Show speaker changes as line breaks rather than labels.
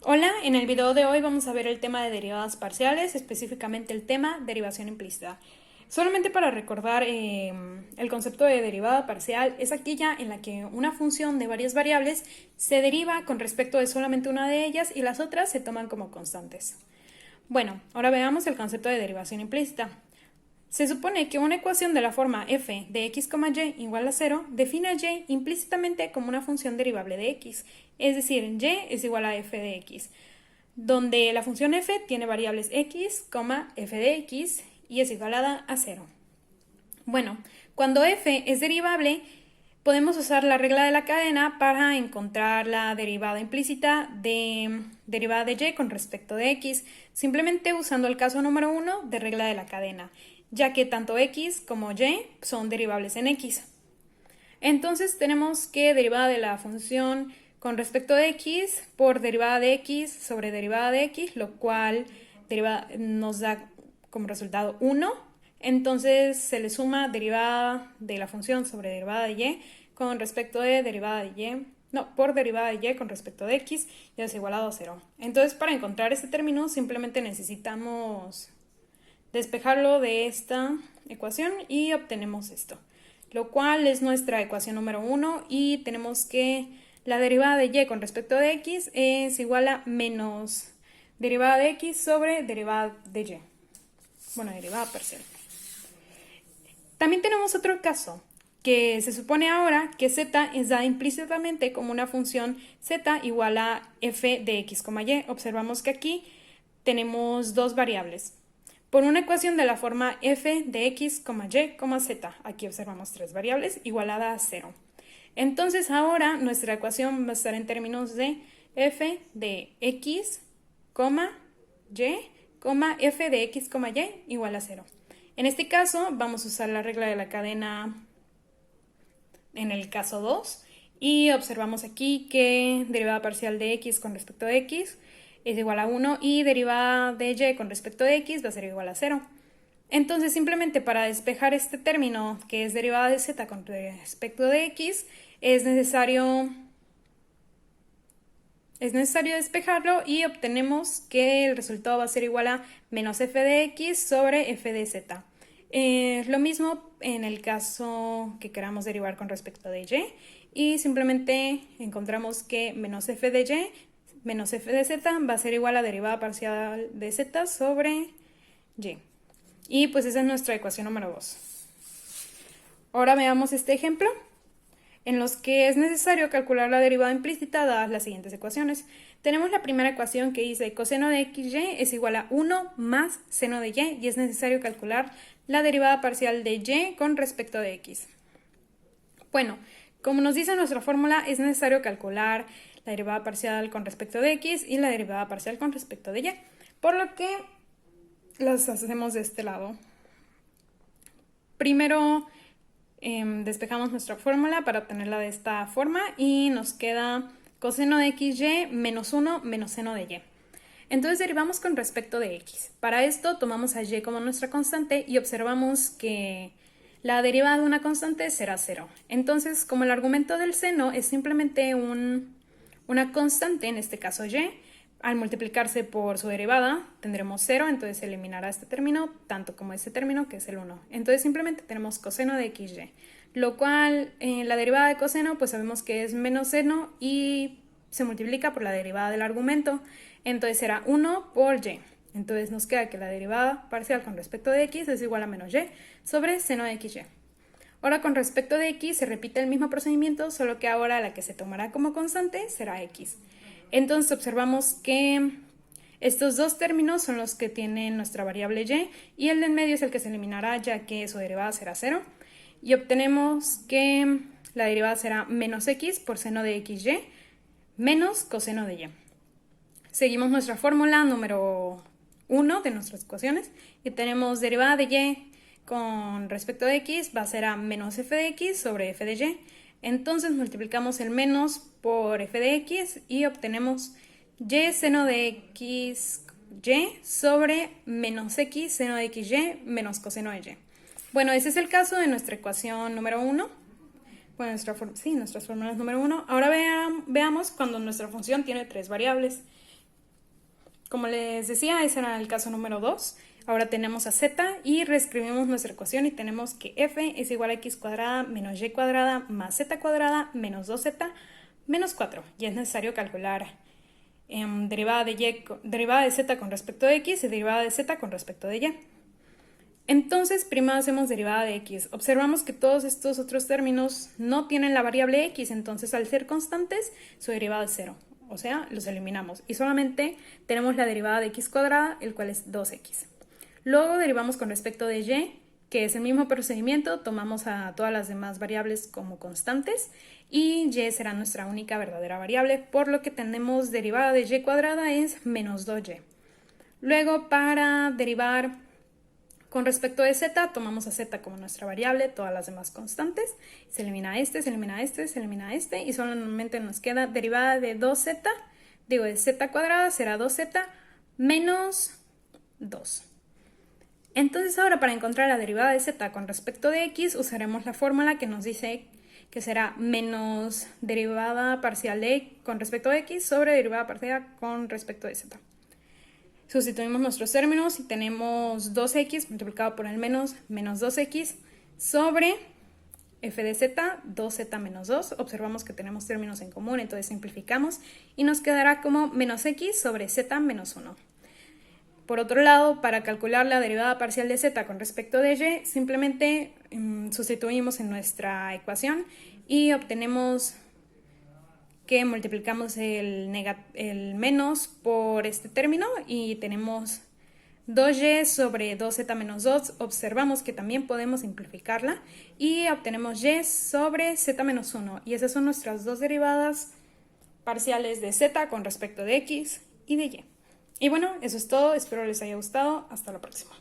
Hola, en el video de hoy vamos a ver el tema de derivadas parciales, específicamente el tema derivación implícita. Solamente para recordar, el concepto de derivada parcial es aquella en la que una función de varias variables se deriva con respecto de solamente una de ellas y las otras se toman como constantes. Bueno, ahora veamos el concepto de derivación implícita. Se supone que una ecuación de la forma f de x, y igual a 0 define a y implícitamente como una función derivable de x, es decir, y es igual a f de x, donde la función f tiene variables x, f de x y es igualada a 0. Bueno, cuando f es derivable, podemos usar la regla de la cadena para encontrar la derivada implícita de derivada de y con respecto de x, simplemente usando el caso número 1 de regla de la cadena, ya que tanto x como y son derivables en x. Entonces tenemos que derivada de la función con respecto de x por derivada de x sobre derivada de x, lo cual nos da como resultado 1. Entonces se le suma derivada de la función sobre derivada de y con respecto de derivada de y, por derivada de y con respecto de x, y es igualado a 0. Entonces para encontrar este término simplemente necesitamos despejarlo de esta ecuación y obtenemos esto, lo cual es nuestra ecuación número 1 y tenemos que la derivada de y con respecto de x es igual a menos derivada de x sobre derivada de y. Bueno, derivada parcial. También tenemos otro caso, que se supone ahora que z es dada implícitamente como una función z igual a f de x, y. Observamos que aquí tenemos dos variables. Por una ecuación de la forma f de x, y, z, aquí observamos tres variables, igualada a 0. Entonces ahora nuestra ecuación va a estar en términos de f de x, y, f de x, y igual a 0. En este caso vamos a usar la regla de la cadena en el caso 2 y observamos aquí que derivada parcial de x con respecto de x es igual a 1 y derivada de y con respecto de x va a ser igual a 0. Entonces simplemente para despejar este término que es derivada de z con respecto de x es necesario despejarlo y obtenemos que el resultado va a ser igual a menos f de x sobre f de z. Lo mismo en el caso que queramos derivar con respecto de y y simplemente encontramos que menos f de y menos f de z va a ser igual a derivada parcial de z sobre y. Y pues esa es nuestra ecuación número 2. Ahora veamos este ejemplo en los que es necesario calcular la derivada implícita dadas las siguientes ecuaciones. Tenemos la primera ecuación que dice coseno de xy es igual a 1 más seno de y es necesario calcular la derivada parcial de y con respecto de x. Bueno, como nos dice nuestra fórmula, es necesario calcular la derivada parcial con respecto de x y la derivada parcial con respecto de y, por lo que las hacemos de este lado. Primero despejamos nuestra fórmula para obtenerla de esta forma y nos queda coseno de xy menos 1 menos seno de y. Entonces derivamos con respecto de x. Para esto tomamos a y como nuestra constante y observamos que la derivada de una constante será 0. Entonces, como el argumento del seno es simplemente una constante, en este caso y, al multiplicarse por su derivada tendremos 0, entonces se eliminará este término, tanto como este término que es el 1. Entonces simplemente tenemos coseno de xy, lo cual la derivada de coseno pues sabemos que es menos seno y se multiplica por la derivada del argumento, entonces será 1 por y. Entonces nos queda que la derivada parcial con respecto de x es igual a menos y sobre seno de xy. Ahora con respecto de x se repite el mismo procedimiento, solo que ahora la que se tomará como constante será x. Entonces observamos que estos dos términos son los que tienen nuestra variable y el de en medio es el que se eliminará ya que su derivada será 0. Y obtenemos que la derivada será menos x por seno de xy menos coseno de y. Seguimos nuestra fórmula número 1 de nuestras ecuaciones y tenemos derivada de y con respecto de x va a ser a menos f de x sobre f de y. Entonces multiplicamos el menos por f de x y obtenemos y seno de x y sobre menos x seno de xy menos coseno de y. Bueno, ese es el caso de nuestra ecuación número 1. Bueno, nuestras fórmulas número 1. Ahora veamos cuando nuestra función tiene tres variables. como les decía, ese era el caso número 2. Ahora tenemos a z y reescribimos nuestra ecuación y tenemos que f es igual a x cuadrada menos y cuadrada más z cuadrada menos 2z menos 4. Y es necesario calcular derivada de z con respecto de x y derivada de z con respecto de y. Entonces, primero hacemos derivada de x. Observamos que todos estos otros términos no tienen la variable x, entonces al ser constantes, su derivada es 0. O sea, los eliminamos. Y solamente tenemos la derivada de x cuadrada, el cual es 2x. Luego derivamos con respecto de y, que es el mismo procedimiento. Tomamos a todas las demás variables como constantes y y será nuestra única verdadera variable, por lo que tenemos derivada de y cuadrada es menos 2y. Luego, para derivar con respecto de z, tomamos a z como nuestra variable, todas las demás constantes. Se elimina este, se elimina este, se elimina este y solamente nos queda derivada de 2z, de z cuadrada será 2z menos 2. Entonces ahora para encontrar la derivada de z con respecto de x usaremos la fórmula que nos dice que será menos derivada parcial de con respecto de x sobre derivada parcial con respecto de z. Sustituimos nuestros términos y tenemos 2x multiplicado por el menos 2x sobre f de z, 2z menos 2. Observamos que tenemos términos en común, entonces simplificamos y nos quedará como menos x sobre z menos 1. Por otro lado, para calcular la derivada parcial de z con respecto de y, simplemente sustituimos en nuestra ecuación y obtenemos que multiplicamos el menos por este término y tenemos 2y sobre 2z menos 2. Observamos que también podemos simplificarla y obtenemos y sobre z menos 1. Y esas son nuestras dos derivadas parciales de z con respecto de x y de y. Y bueno, eso es todo. Espero les haya gustado. Hasta la próxima.